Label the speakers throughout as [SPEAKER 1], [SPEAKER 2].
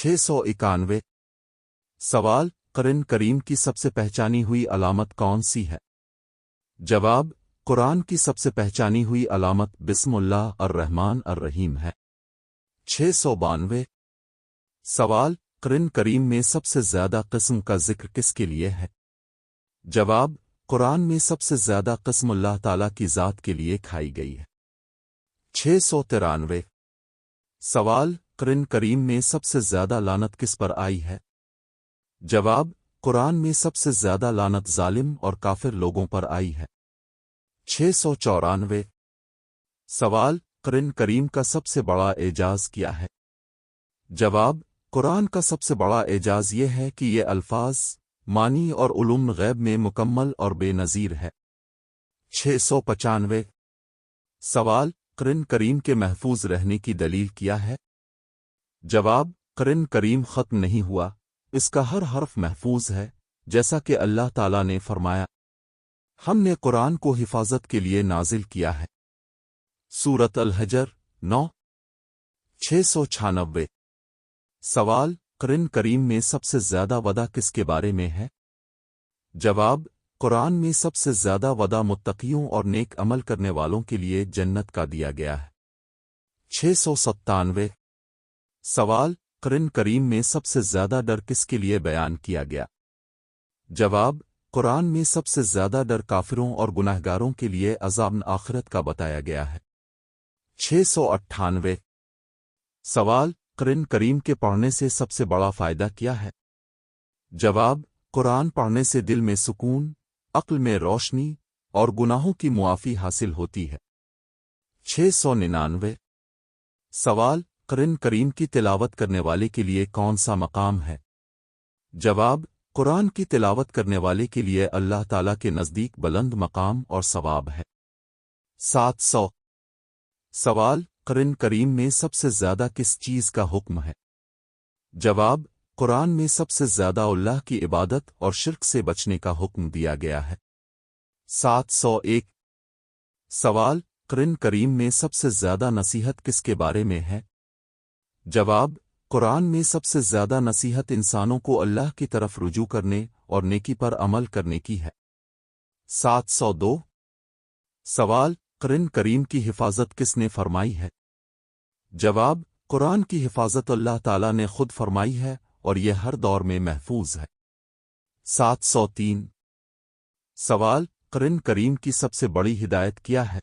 [SPEAKER 1] 691 سوال قرآن کریم کی سب سے پہچانی ہوئی علامت کون سی ہے؟ جواب قرآن کی سب سے پہچانی ہوئی علامت بسم اللہ الرحمن الرحیم ہے۔ 692 سوال قرآن کریم میں سب سے زیادہ قسم کا ذکر کس کے لیے ہے؟ جواب قرآن میں سب سے زیادہ قسم اللہ تعالیٰ کی ذات کے لیے کھائی گئی ہے۔ 693 سوال قرآن کریم میں سب سے زیادہ لعنت کس پر آئی ہے؟ جواب قرآن میں سب سے زیادہ لعنت ظالم اور کافر لوگوں پر آئی ہے۔ 694 سوال قرآن کریم کا سب سے بڑا اعجاز کیا ہے؟ جواب قرآن کا سب سے بڑا اعجاز یہ ہے کہ یہ الفاظ معنی اور علوم غیب میں مکمل اور بے نظیر ہے۔ 695 سوال قرآن کریم کے محفوظ رہنے کی دلیل کیا ہے؟ جواب قرآن کریم ختم نہیں ہوا، اس کا ہر حرف محفوظ ہے، جیسا کہ اللہ تعالیٰ نے فرمایا ہم نے قرآن کو حفاظت کے لیے نازل کیا ہے۔ سورۃ الحجر 9۔ 696 سوال قرآن کریم میں سب سے زیادہ وعدہ کس کے بارے میں ہے؟ جواب قرآن میں سب سے زیادہ وعدہ متقیوں اور نیک عمل کرنے والوں کے لیے جنت کا دیا گیا ہے۔ 697 سوال قرآن کریم میں سب سے زیادہ ڈر کس کے لیے بیان کیا گیا؟ جواب قرآن میں سب سے زیادہ ڈر کافروں اور گناہگاروں کے لیے عذاب آخرت کا بتایا گیا ہے۔ 698 سوال قرآن کریم کے پڑھنے سے سب سے بڑا فائدہ کیا ہے؟ جواب قرآن پڑھنے سے دل میں سکون، عقل میں روشنی اور گناہوں کی معافی حاصل ہوتی ہے۔ 699 سوال قرآن کریم کی تلاوت کرنے والے کے لیے کون سا مقام ہے؟ جواب قرآن کی تلاوت کرنے والے کے لیے اللہ تعالیٰ کے نزدیک بلند مقام اور ثواب ہے۔ 700 سوال قرآن کریم میں سب سے زیادہ کس چیز کا حکم ہے؟ جواب قرآن میں سب سے زیادہ اللہ کی عبادت اور شرک سے بچنے کا حکم دیا گیا ہے۔ 701 سوال قرآن کریم میں سب سے زیادہ نصیحت کس کے بارے میں ہے؟ جواب قرآن میں سب سے زیادہ نصیحت انسانوں کو اللہ کی طرف رجوع کرنے اور نیکی پر عمل کرنے کی ہے۔ 702 سوال قرآن کریم کی حفاظت کس نے فرمائی ہے؟ جواب قرآن کی حفاظت اللہ تعالیٰ نے خود فرمائی ہے اور یہ ہر دور میں محفوظ ہے۔ 703 سوال قرآن کریم کی سب سے بڑی ہدایت کیا ہے؟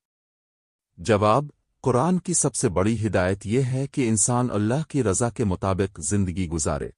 [SPEAKER 1] جواب قرآن کی سب سے بڑی ہدایت یہ ہے کہ انسان اللہ کی رضا کے مطابق زندگی گزارے۔